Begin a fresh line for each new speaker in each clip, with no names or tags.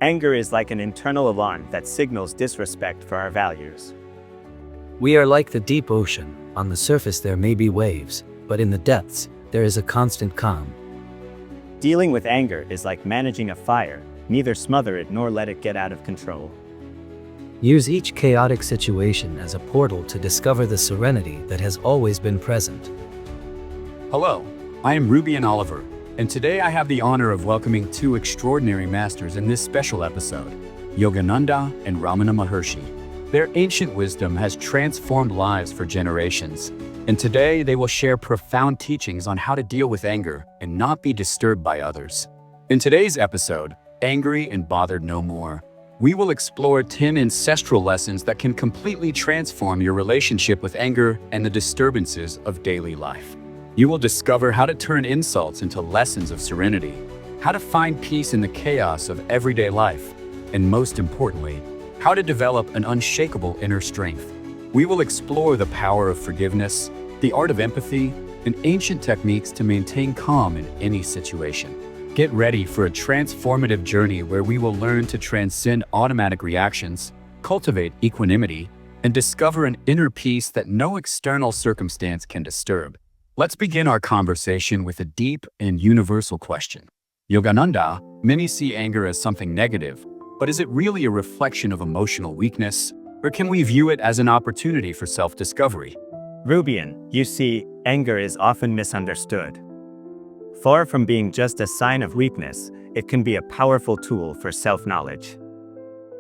Anger is like an internal alarm that signals disrespect for our values.
We are like the deep ocean. On the surface there may be waves, but in the depths, there is a constant calm.
Dealing with anger is like managing a fire, neither smother it nor let it get out of control.
Use each chaotic situation as a portal to discover the serenity that has always been present.
Hello, I am Ruby and Oliver, and today I have the honor of welcoming two extraordinary masters in this special episode, Yogananda and Ramana Maharshi. Their ancient wisdom has transformed lives for generations, and today they will share profound teachings on how to deal with anger and not be disturbed by others. In today's episode, Angry and Bothered No More, we will explore 10 ancestral lessons that can completely transform your relationship with anger and the disturbances of daily life. You will discover how to turn insults into lessons of serenity, how to find peace in the chaos of everyday life, and most importantly, how to develop an unshakable inner strength. We will explore the power of forgiveness, the art of empathy, and ancient techniques to maintain calm in any situation. Get ready for a transformative journey where we will learn to transcend automatic reactions, cultivate equanimity, and discover an inner peace that no external circumstance can disturb. Let's begin our conversation with a deep and universal question. Yogananda, many see anger as something negative, but is it really a reflection of emotional weakness, or can we view it as an opportunity for self-discovery?
Rubian, you see, anger is often misunderstood. Far from being just a sign of weakness, it can be a powerful tool for self-knowledge.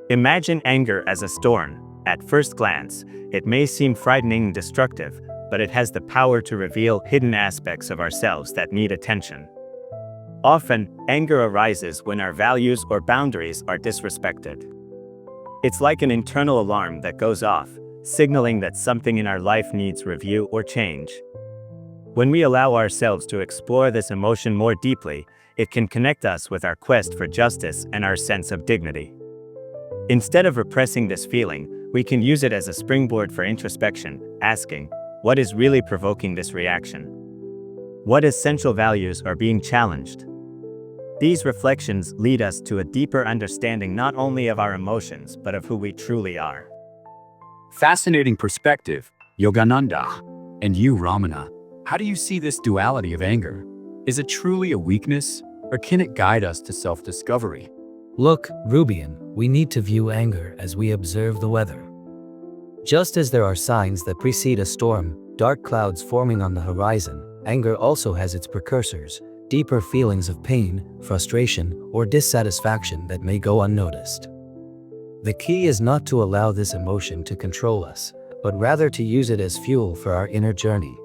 Imagine anger as a storm. At first glance, it may seem frightening and destructive, but it has the power to reveal hidden aspects of ourselves that need attention. Often, anger arises when our values or boundaries are disrespected. It's like an internal alarm that goes off, signaling that something in our life needs review or change. When we allow ourselves to explore this emotion more deeply, it can connect us with our quest for justice and our sense of dignity. Instead of repressing this feeling, we can use it as a springboard for introspection, asking, what is really provoking this reaction? What essential values are being challenged? These reflections lead us to a deeper understanding not only of our emotions, but of who we truly are.
Fascinating perspective, Yogananda. And you, Ramana, how do you see this duality of anger? Is it truly a weakness, or can it guide us to self-discovery?
Look, Rubian, we need to view anger as we observe the weather. Just as there are signs that precede a storm, dark clouds forming on the horizon, anger also has its precursors, deeper feelings of pain, frustration, or dissatisfaction that may go unnoticed. The key is not to allow this emotion to control us, but rather to use it as fuel for our inner journey.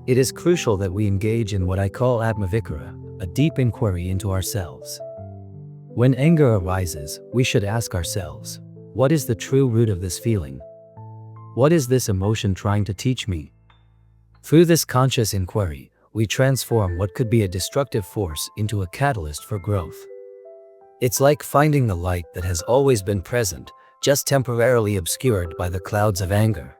It is crucial that we engage in what I call atmavikara, a deep inquiry into ourselves. When anger arises, we should ask ourselves, what is the true root of this feeling? What is this emotion trying to teach me? Through this conscious inquiry, we transform what could be a destructive force into a catalyst for growth. It's like finding the light that has always been present, just temporarily obscured by the clouds of anger.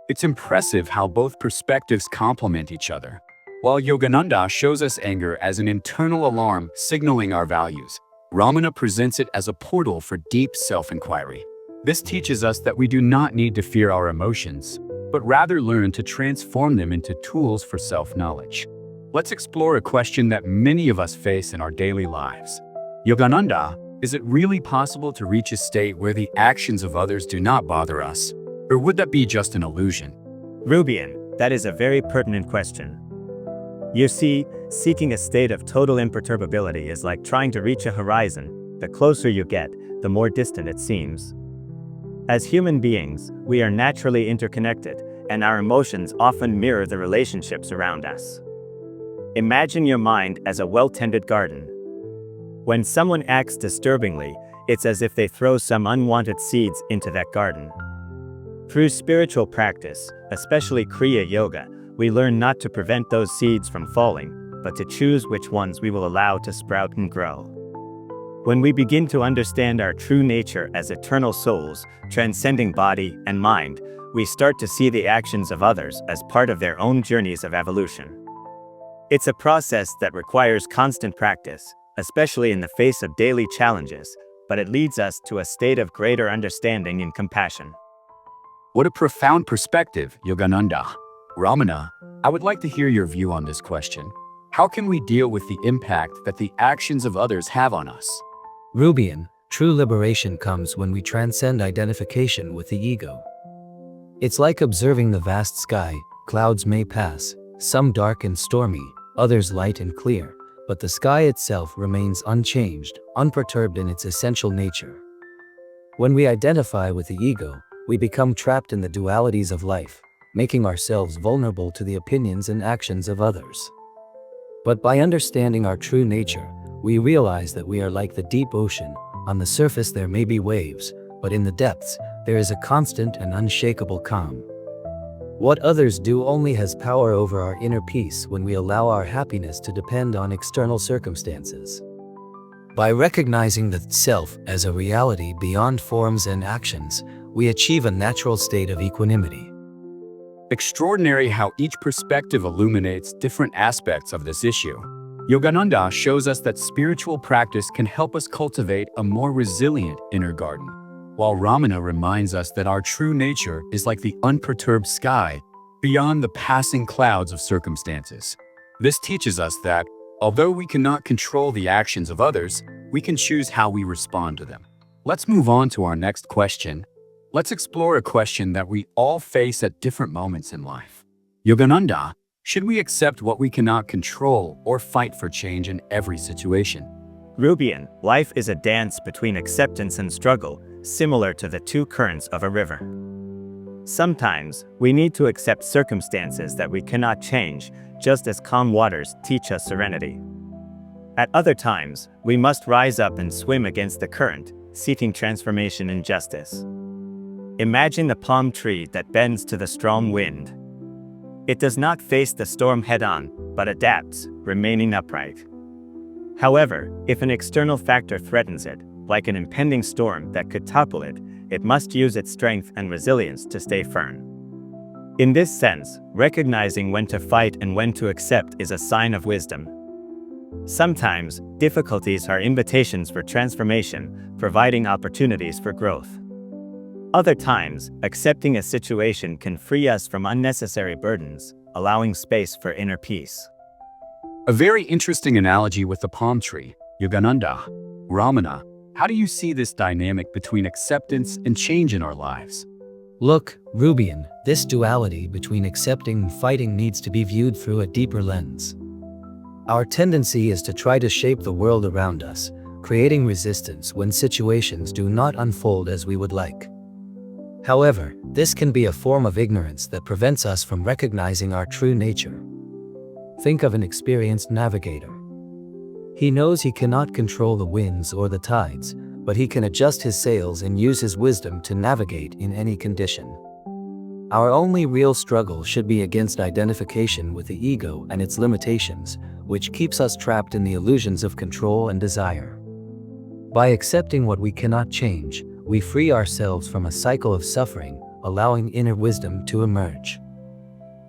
It's impressive how both perspectives complement each other. While Yogananda shows us anger as an internal alarm signaling our values, Ramana presents it as a portal for deep self-inquiry. This teaches us that we do not need to fear our emotions, but rather learn to transform them into tools for self-knowledge. Let's explore a question that many of us face in our daily lives. Yogananda, is it really possible to reach a state where the actions of others do not bother us? Or would that be just an illusion?
Rubian, that is a very pertinent question. You see, seeking a state of total imperturbability is like trying to reach a horizon. The closer you get, the more distant it seems. As human beings, we are naturally interconnected, and our emotions often mirror the relationships around us. Imagine your mind as a well-tended garden. When someone acts disturbingly, it's as if they throw some unwanted seeds into that garden. Through spiritual practice, especially Kriya Yoga, we learn not to prevent those seeds from falling, but to choose which ones we will allow to sprout and grow. When we begin to understand our true nature as eternal souls, transcending body and mind, we start to see the actions of others as part of their own journeys of evolution. It's a process that requires constant practice, especially in the face of daily challenges, but it leads us to a state of greater understanding and compassion.
What a profound perspective, Yogananda. Ramana, I would like to hear your view on this question. How can we deal with the impact that the actions of others have on us?
Rubian, true liberation comes when we transcend identification with the ego. It's like observing the vast sky. Clouds may pass, some dark and stormy, others light and clear, but the sky itself remains unchanged, unperturbed in its essential nature. When we identify with the ego, we become trapped in the dualities of life, making ourselves vulnerable to the opinions and actions of others. But by understanding our true nature, we realize that we are like the deep ocean. On the surface there may be waves, but in the depths, there is a constant and unshakable calm. What others do only has power over our inner peace when we allow our happiness to depend on external circumstances. By recognizing the self as a reality beyond forms and actions, we achieve a natural state of equanimity.
Extraordinary how each perspective illuminates different aspects of this issue. Yogananda shows us that spiritual practice can help us cultivate a more resilient inner garden, while Ramana reminds us that our true nature is like the unperturbed sky, beyond the passing clouds of circumstances. This teaches us that, although we cannot control the actions of others, we can choose how we respond to them. Let's move on to our next question. Let's explore a question that we all face at different moments in life. Yogananda, should we accept what we cannot control or fight for change in every situation?
Rubian, life is a dance between acceptance and struggle, similar to the two currents of a river. Sometimes, we need to accept circumstances that we cannot change, just as calm waters teach us serenity. At other times, we must rise up and swim against the current, seeking transformation and justice. Imagine the palm tree that bends to the strong wind. It does not face the storm head-on, but adapts, remaining upright. However, if an external factor threatens it, like an impending storm that could topple it, it must use its strength and resilience to stay firm. In this sense, recognizing when to fight and when to accept is a sign of wisdom. Sometimes, difficulties are invitations for transformation, providing opportunities for growth. Other times, accepting a situation can free us from unnecessary burdens, allowing space for inner peace.
A very interesting analogy with the palm tree. Yogananda, Ramana, how do you see this dynamic between acceptance and change in our lives?
Look, Rubian, this duality between accepting and fighting needs to be viewed through a deeper lens. Our tendency is to try to shape the world around us, creating resistance when situations do not unfold as we would like. However, this can be a form of ignorance that prevents us from recognizing our true nature. Think of an experienced navigator. He knows he cannot control the winds or the tides, but he can adjust his sails and use his wisdom to navigate in any condition. Our only real struggle should be against identification with the ego and its limitations, which keeps us trapped in the illusions of control and desire. By accepting what we cannot change, we free ourselves from a cycle of suffering, allowing inner wisdom to emerge.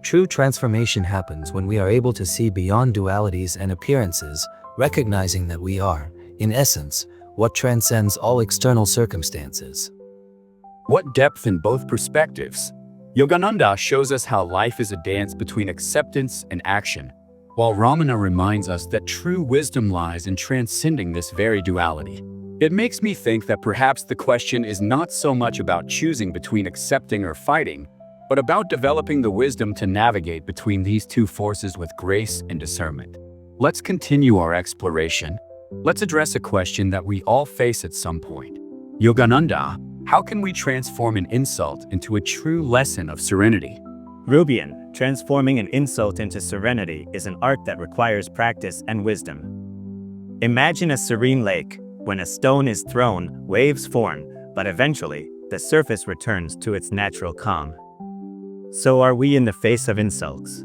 True transformation happens when we are able to see beyond dualities and appearances, recognizing that we are, in essence, what transcends all external circumstances.
What depth in both perspectives! Yogananda shows us how life is a dance between acceptance and action, while Ramana reminds us that true wisdom lies in transcending this very duality. It makes me think that perhaps the question is not so much about choosing between accepting or fighting, but about developing the wisdom to navigate between these two forces with grace and discernment. Let's continue our exploration. Let's address a question that we all face at some point. Yogananda, how can we transform an insult into a true lesson of serenity?
Rubian, transforming an insult into serenity is an art that requires practice and wisdom. Imagine a serene lake. When a stone is thrown, waves form, but eventually, the surface returns to its natural calm. So are we in the face of insults.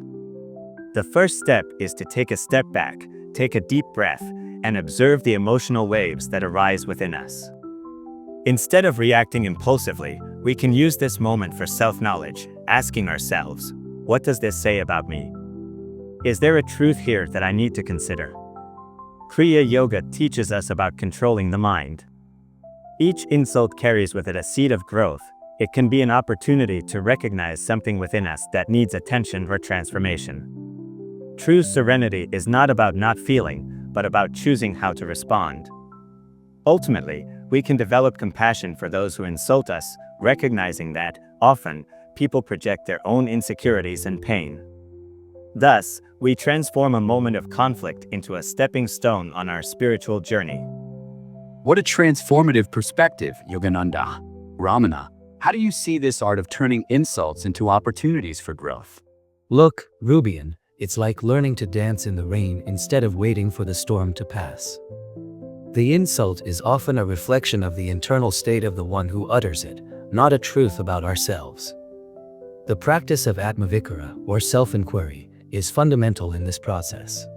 The first step is to take a step back, take a deep breath, and observe the emotional waves that arise within us. Instead of reacting impulsively, we can use this moment for self-knowledge, asking ourselves, what does this say about me? Is there a truth here that I need to consider? Kriya Yoga teaches us about controlling the mind. Each insult carries with it a seed of growth. It can be an opportunity to recognize something within us that needs attention or transformation. True serenity is not about not feeling, but about choosing how to respond. Ultimately, we can develop compassion for those who insult us, recognizing that, often, people project their own insecurities and pain. Thus, we transform a moment of conflict into a stepping stone on our spiritual journey.
What a transformative perspective, Yogananda. Ramana, how do you see this art of turning insults into opportunities for growth?
Look, Rubian, it's like learning to dance in the rain instead of waiting for the storm to pass. The insult is often a reflection of the internal state of the one who utters it, not a truth about ourselves. The practice of Atmavikara, or self-inquiry, is fundamental in this process.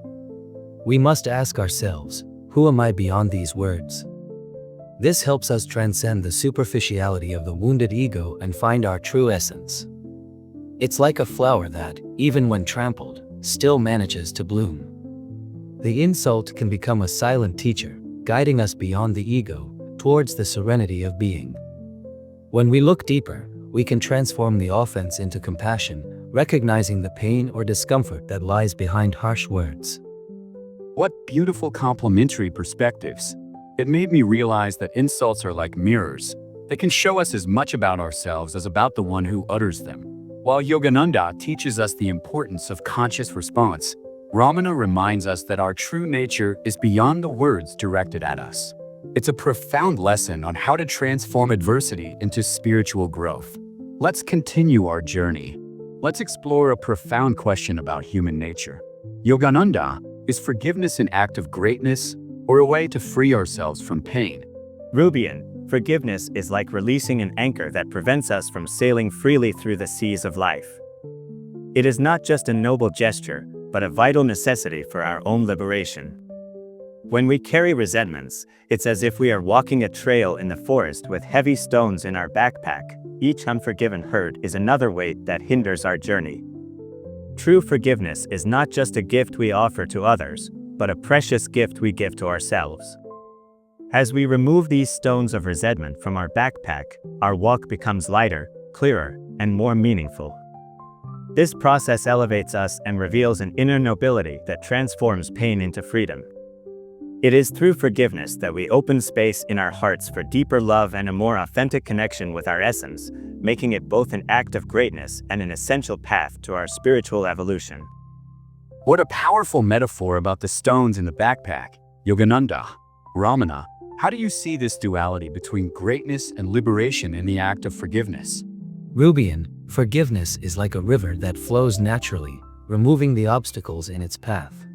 We must ask ourselves, who am I beyond these words? This helps us transcend the superficiality of the wounded ego and find our true essence. It's like a flower that, even when trampled, still manages to bloom. The insult can become a silent teacher, guiding us beyond the ego, towards the serenity of being. When we look deeper, we can transform the offense into compassion, recognizing the pain or discomfort that lies behind harsh words.
What beautiful complementary perspectives. It made me realize that insults are like mirrors. They can show us as much about ourselves as about the one who utters them. While Yogananda teaches us the importance of conscious response, Ramana reminds us that our true nature is beyond the words directed at us. It's a profound lesson on how to transform adversity into spiritual growth. Let's continue our journey. Let's explore a profound question about human nature. Yogananda, is forgiveness an act of greatness or a way to free ourselves from pain?
Rubian, forgiveness is like releasing an anchor that prevents us from sailing freely through the seas of life. It is not just a noble gesture, but a vital necessity for our own liberation. When we carry resentments, it's as if we are walking a trail in the forest with heavy stones in our backpack. Each unforgiven hurt is another weight that hinders our journey. True forgiveness is not just a gift we offer to others, but a precious gift we give to ourselves. As we remove these stones of resentment from our backpack, our walk becomes lighter, clearer, and more meaningful. This process elevates us and reveals an inner nobility that transforms pain into freedom. It is through forgiveness that we open space in our hearts for deeper love and a more authentic connection with our essence, making it both an act of greatness and an essential path to our spiritual evolution.
What a powerful metaphor about the stones in the backpack. Yogananda, Ramana, how do you see this duality between greatness and liberation in the act of forgiveness?
Rubian, forgiveness is like a river that flows naturally, removing the obstacles in its path.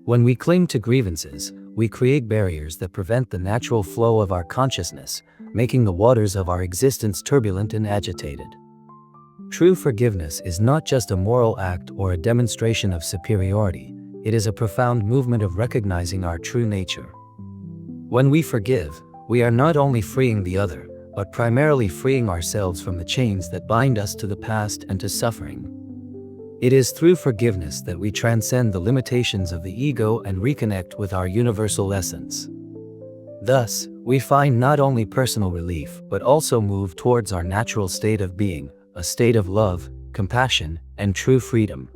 When we cling to grievances, we create barriers that prevent the natural flow of our consciousness, making the waters of our existence turbulent and agitated. True forgiveness is not just a moral act or a demonstration of superiority, it is a profound movement of recognizing our true nature. When we forgive, we are not only freeing the other, but primarily freeing ourselves from the chains that bind us to the past and to suffering. It is through forgiveness that we transcend the limitations of the ego and reconnect with our universal essence. Thus, we find not only personal relief but also move towards our natural state of being, a state of love, compassion, and true freedom.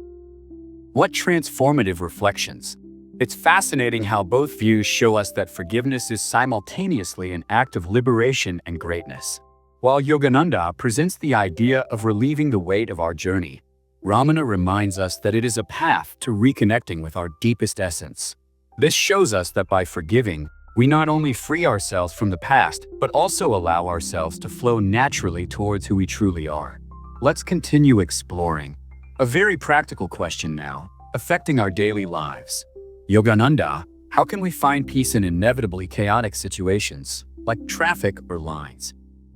What transformative reflections! It's fascinating how both views show us that forgiveness is simultaneously an act of liberation and greatness. While Yogananda presents the idea of relieving the weight of our journey, Ramana reminds us that it is a path to reconnecting with our deepest essence. This shows us that by forgiving, we not only free ourselves from the past, but also allow ourselves to flow naturally towards who we truly are. Let's continue exploring. A very practical question now, affecting our daily lives. Yogananda, how can we find peace in inevitably chaotic situations, like traffic or lines?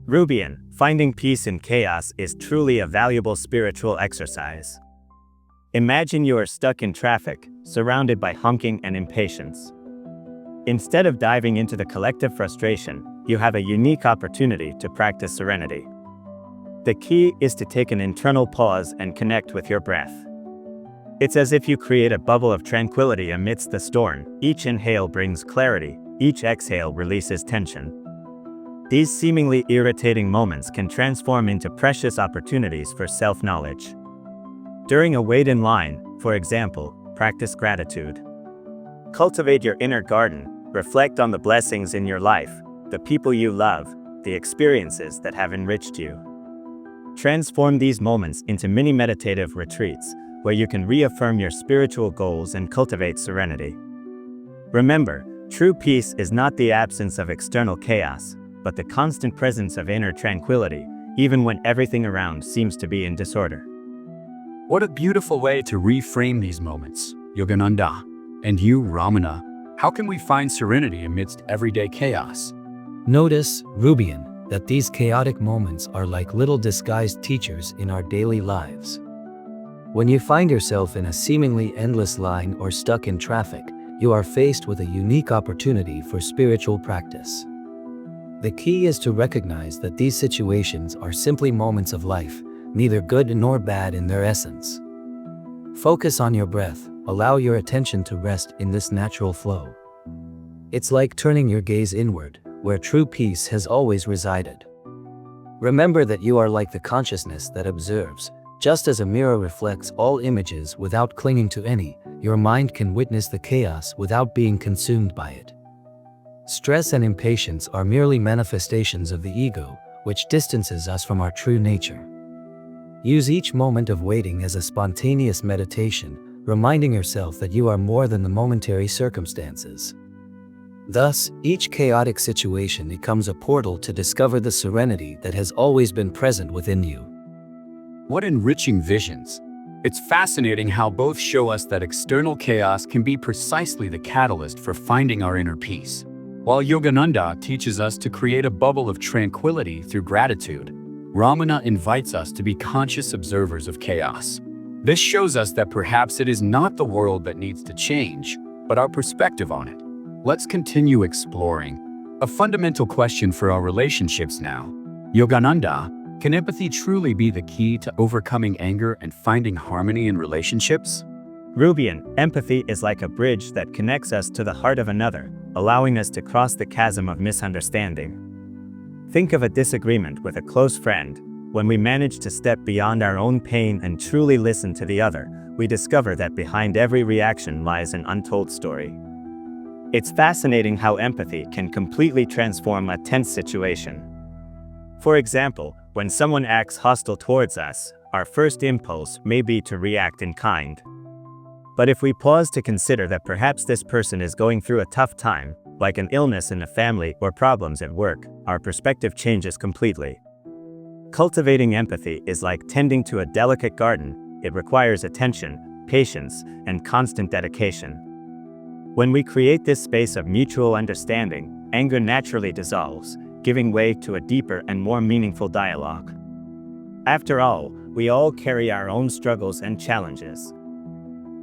Rubian, finding peace in chaos is truly a valuable spiritual exercise. Imagine you are stuck in traffic, surrounded by honking and impatience. Instead of diving into the collective frustration, you have a unique opportunity to practice serenity. The key is to take an internal pause and connect with your breath. It's as if you create a bubble of tranquility amidst the storm. Each inhale brings clarity, each exhale releases tension. These seemingly irritating moments can transform into precious opportunities for self-knowledge. During a wait in line, for example, practice gratitude. Cultivate your inner garden, reflect on the blessings in your life, the people you love, the experiences that have enriched you. Transform these moments into mini meditative retreats, where you can reaffirm your spiritual goals and cultivate serenity. Remember, true peace is not the absence of external chaos, but the constant presence of inner tranquility, even when everything around seems to be in disorder.
What a beautiful way to reframe these moments, Yogananda. And you, Ramana, how can we find serenity amidst everyday chaos?
Notice, Rubian, that these chaotic moments are like little disguised teachers in our daily lives. When you find yourself in a seemingly endless line or stuck in traffic, you are faced with a unique opportunity for spiritual practice. The key is to recognize that these situations are simply moments of life, neither good nor bad in their essence. Focus on your breath, allow your attention to rest in this natural flow. It's like turning your gaze inward, where true peace has always resided. Remember that you are like the consciousness that observes. Just as a mirror reflects all images without clinging to any, your mind can witness the chaos without being consumed by it. Stress and impatience are merely manifestations of the ego, which distances us from our true nature. Use each moment of waiting as a spontaneous meditation, reminding yourself that you are more than the momentary circumstances. Thus, each chaotic situation becomes a portal to discover the serenity that has always been present within you.
What enriching visions! It's fascinating how both show us that external chaos can be precisely the catalyst for finding our inner peace. While Yogananda teaches us to create a bubble of tranquility through gratitude, Ramana invites us to be conscious observers of chaos. This shows us that perhaps it is not the world that needs to change, but our perspective on it. Let's continue exploring. A fundamental question for our relationships now. Yogananda, can empathy truly be the key to overcoming anger and finding harmony in relationships?
Rubian, empathy is like a bridge that connects us to the heart of another, allowing us to cross the chasm of misunderstanding. Think of a disagreement with a close friend. When we manage to step beyond our own pain and truly listen to the other, we discover that behind every reaction lies an untold story. It's fascinating how empathy can completely transform a tense situation. For example, when someone acts hostile towards us, our first impulse may be to react in kind. But if we pause to consider that perhaps this person is going through a tough time, like an illness in the family or problems at work, our perspective changes completely. Cultivating empathy is like tending to a delicate garden. It requires attention, patience, and constant dedication. When we create this space of mutual understanding, anger naturally dissolves, giving way to a deeper and more meaningful dialogue. After all, we all carry our own struggles and challenges.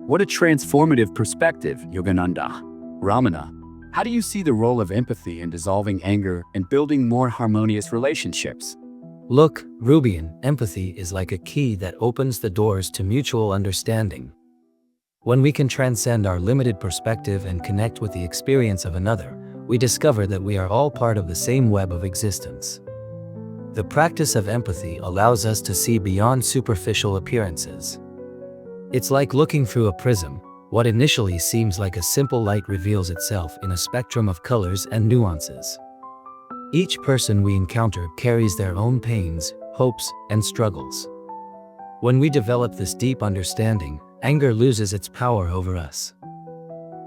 What a transformative perspective, Yogananda. Ramana, how do you see the role of empathy in dissolving anger and building more harmonious relationships?
Look, Rubian, empathy is like a key that opens the doors to mutual understanding. When we can transcend our limited perspective and connect with the experience of another, we discover that we are all part of the same web of existence. The practice of empathy allows us to see beyond superficial appearances. It's like looking through a prism. What initially seems like a simple light reveals itself in a spectrum of colors and nuances. Each person we encounter carries their own pains, hopes, and struggles. When we develop this deep understanding, anger loses its power over us.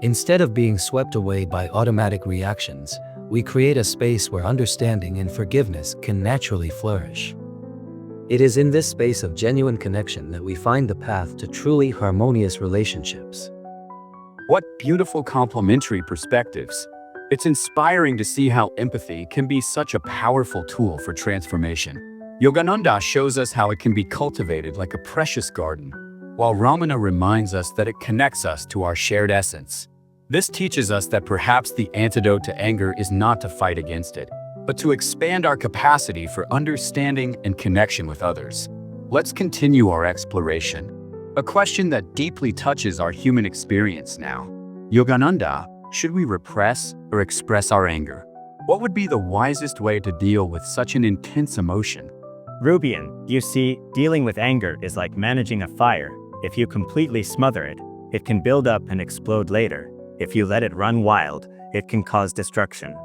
Instead of being swept away by automatic reactions, we create a space where understanding and forgiveness can naturally flourish. It is in this space of genuine connection that we find the path to truly harmonious relationships.
What beautiful complementary perspectives. It's inspiring to see how empathy can be such a powerful tool for transformation. Yogananda shows us how it can be cultivated like a precious garden, while Ramana reminds us that it connects us to our shared essence. This teaches us that perhaps the antidote to anger is not to fight against it, but to expand our capacity for understanding and connection with others. Let's continue our exploration. A question that deeply touches our human experience now. Yogananda, should we repress or express our anger? What would be the wisest way to deal with such an intense emotion?
Rubian, you see, dealing with anger is like managing a fire. If you completely smother it, it can build up and explode later. If you let it run wild, it can cause destruction.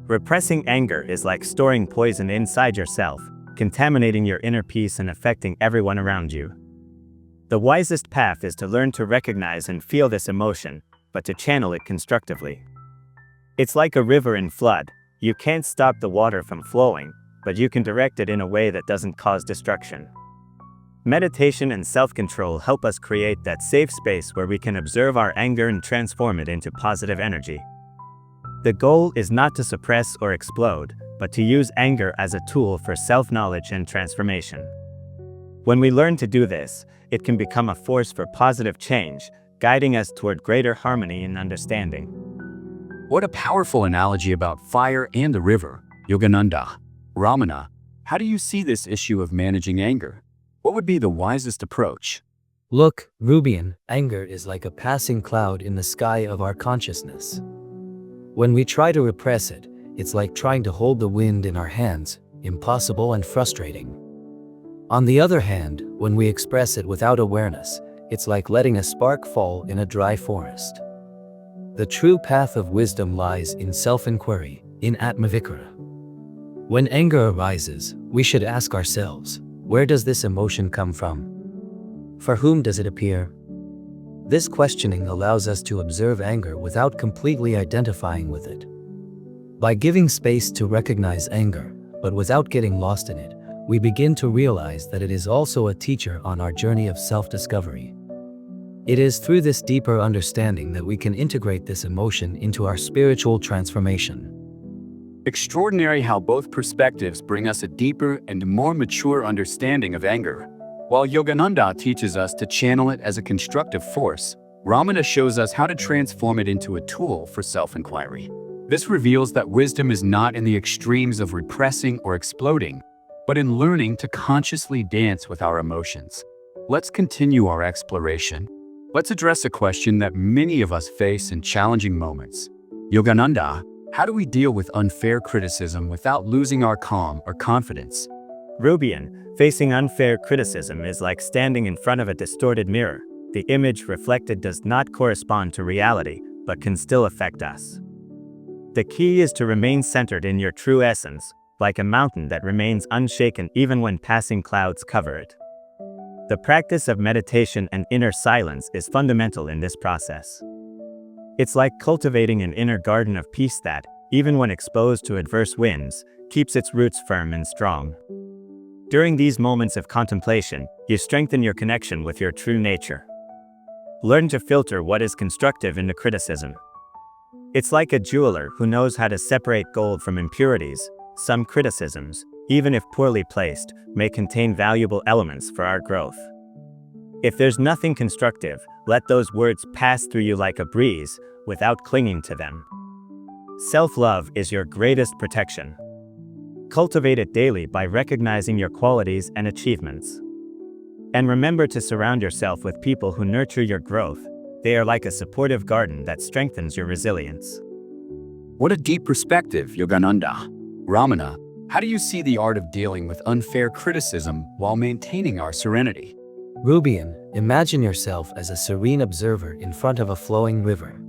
Repressing anger is like storing poison inside yourself, contaminating your inner peace and affecting everyone around you. The wisest path is to learn to recognize and feel this emotion, but to channel it constructively. It's like a river in flood. You can't stop the water from flowing, but you can direct it in a way that doesn't cause destruction. Meditation and self-control help us create that safe space where we can observe our anger and transform it into positive energy. The goal is not to suppress or explode, but to use anger as a tool for self-knowledge and transformation. When we learn to do this, it can become a force for positive change, guiding us toward greater harmony and understanding.
What a powerful analogy about fire and the river. Yogananda, Ramana, how do you see this issue of managing anger? What would be the wisest approach?
Look, Rubian, anger is like a passing cloud in the sky of our consciousness. When we try to repress it, it's like trying to hold the wind in our hands, impossible and frustrating. On the other hand, when we express it without awareness, it's like letting a spark fall in a dry forest. The true path of wisdom lies in self-inquiry, in Atmavikara. When anger arises, we should ask ourselves, where does this emotion come from? For whom does it appear? This questioning allows us to observe anger without completely identifying with it. By giving space to recognize anger, but without getting lost in it, we begin to realize that it is also a teacher on our journey of self-discovery. It is through this deeper understanding that we can integrate this emotion into our spiritual transformation.
Extraordinary how both perspectives bring us a deeper and more mature understanding of anger. While Yogananda teaches us to channel it as a constructive force, Ramana shows us how to transform it into a tool for self-inquiry. This reveals that wisdom is not in the extremes of repressing or exploding, but in learning to consciously dance with our emotions. Let's continue our exploration. Let's address a question that many of us face in challenging moments. Yogananda, how do we deal with unfair criticism without losing our calm or confidence?
Rubian, facing unfair criticism is like standing in front of a distorted mirror. The image reflected does not correspond to reality, but can still affect us. The key is to remain centered in your true essence, like a mountain that remains unshaken even when passing clouds cover it. The practice of meditation and inner silence is fundamental in this process. It's like cultivating an inner garden of peace that, even when exposed to adverse winds, keeps its roots firm and strong. During these moments of contemplation, you strengthen your connection with your true nature. Learn to filter what is constructive into criticism. It's like a jeweler who knows how to separate gold from impurities. Some criticisms, even if poorly placed, may contain valuable elements for our growth. If there's nothing constructive, let those words pass through you like a breeze, without clinging to them. Self-love is your greatest protection. Cultivate it daily by recognizing your qualities and achievements. And remember to surround yourself with people who nurture your growth. They are like a supportive garden that strengthens your resilience.
What a deep perspective, Yogananda. Ramana, how do you see the art of dealing with unfair criticism while maintaining our serenity?
Rubian, imagine yourself as a serene observer in front of a flowing river.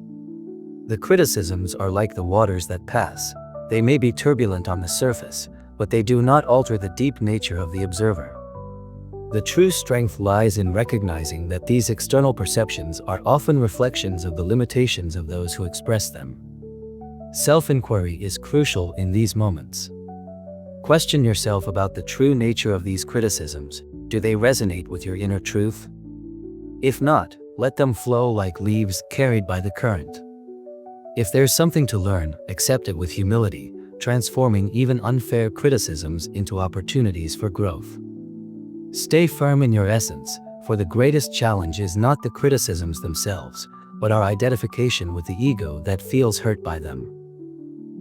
The criticisms are like the waters that pass. They may be turbulent on the surface, but they do not alter the deep nature of the observer. The true strength lies in recognizing that these external perceptions are often reflections of the limitations of those who express them. Self-inquiry is crucial in these moments. Question yourself about the true nature of these criticisms. Do they resonate with your inner truth? If not, let them flow like leaves carried by the current. If there's something to learn, accept it with humility, transforming even unfair criticisms into opportunities for growth. Stay firm in your essence, for the greatest challenge is not the criticisms themselves, but our identification with the ego that feels hurt by them.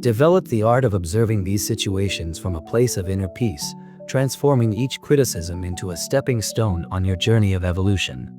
Develop the art of observing these situations from a place of inner peace, transforming each criticism into a stepping stone on your journey of evolution.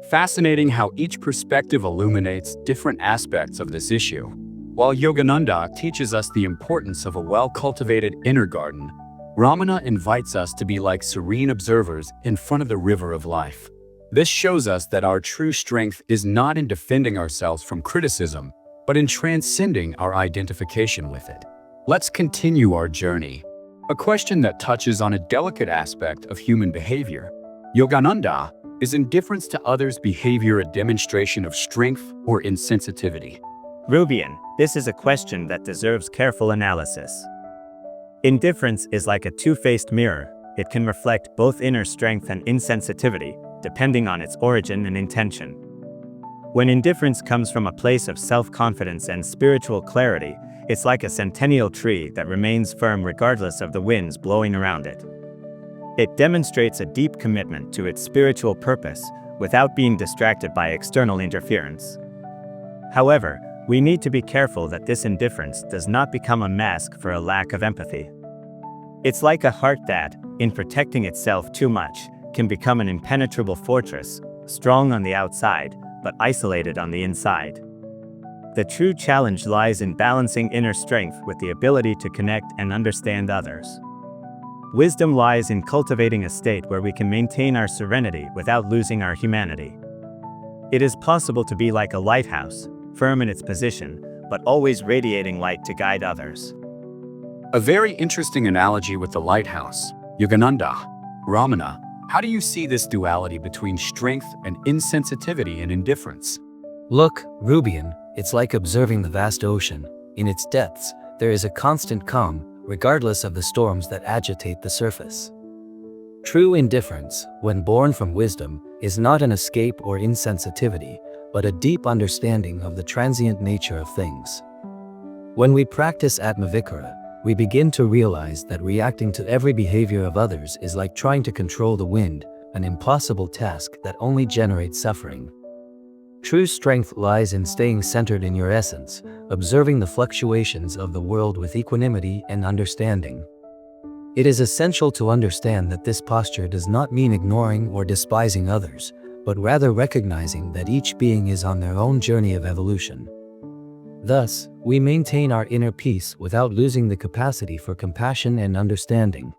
Fascinating how each perspective illuminates different aspects of this issue. While Yogananda teaches us the importance of a well-cultivated inner garden, Ramana invites us to be like serene observers in front of the river of life. This shows us that our true strength is not in defending ourselves from criticism, but in transcending our identification with it. Let's continue our journey. A question that touches on a delicate aspect of human behavior. Yogananda, is indifference to others' behavior a demonstration of strength or insensitivity?
Rubian, this is a question that deserves careful analysis. Indifference is like a two-faced mirror. It can reflect both inner strength and insensitivity, depending on its origin and intention. When indifference comes from a place of self-confidence and spiritual clarity, it's like a centennial tree that remains firm regardless of the winds blowing around it. It demonstrates a deep commitment to its spiritual purpose without being distracted by external interference. However, we need to be careful that this indifference does not become a mask for a lack of empathy. It's like a heart that, in protecting itself too much, can become an impenetrable fortress, strong on the outside, but isolated on the inside. The true challenge lies in balancing inner strength with the ability to connect and understand others. Wisdom lies in cultivating a state where we can maintain our serenity without losing our humanity. It is possible to be like a lighthouse, firm in its position, but always radiating light to guide others.
A very interesting analogy with the lighthouse. Yogananda, Ramana, how do you see this duality between strength and insensitivity and indifference?
Look, Rubian, it's like observing the vast ocean. In its depths, there is a constant calm, regardless of the storms that agitate the surface. True indifference, when born from wisdom, is not an escape or insensitivity, but a deep understanding of the transient nature of things. When we practice Atmavikara, we begin to realize that reacting to every behavior of others is like trying to control the wind, an impossible task that only generates suffering. True strength lies in staying centered in your essence, observing the fluctuations of the world with equanimity and understanding. It is essential to understand that this posture does not mean ignoring or despising others, but rather recognizing that each being is on their own journey of evolution. Thus, we maintain our inner peace without losing the capacity for compassion and understanding.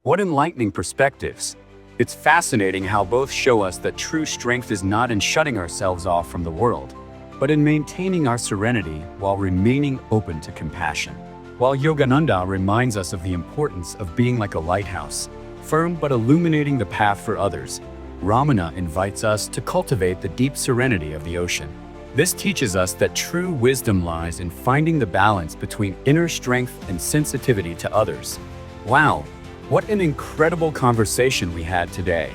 What enlightening perspectives! It's fascinating how both show us that true strength is not in shutting ourselves off from the world, but in maintaining our serenity while remaining open to compassion. While Yogananda reminds us of the importance of being like a lighthouse, firm but illuminating the path for others, Ramana invites us to cultivate the deep serenity of the ocean. This teaches us that true wisdom lies in finding the balance between inner strength and sensitivity to others. Wow, what an incredible conversation we had today.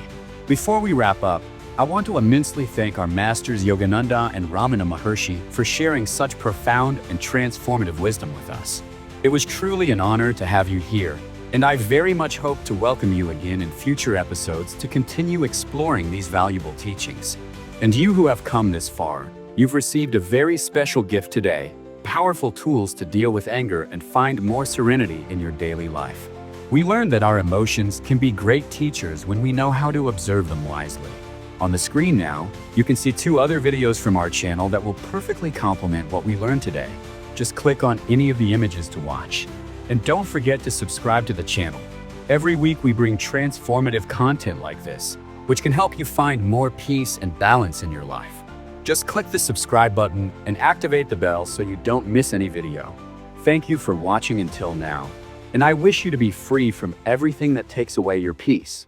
Before we wrap up, I want to immensely thank our masters Yogananda and Ramana Maharshi for sharing such profound and transformative wisdom with us. It was truly an honor to have you here, and I very much hope to welcome you again in future episodes to continue exploring these valuable teachings. And you who have come this far, you've received a very special gift today, powerful tools to deal with anger and find more serenity in your daily life. We learned that our emotions can be great teachers when we know how to observe them wisely. On the screen now, you can see 2 other videos from our channel that will perfectly complement what we learned today. Just click on any of the images to watch. And don't forget to subscribe to the channel. Every week we bring transformative content like this, which can help you find more peace and balance in your life. Just click the subscribe button and activate the bell so you don't miss any video. Thank you for watching until now, and I wish you to be free from everything that takes away your peace.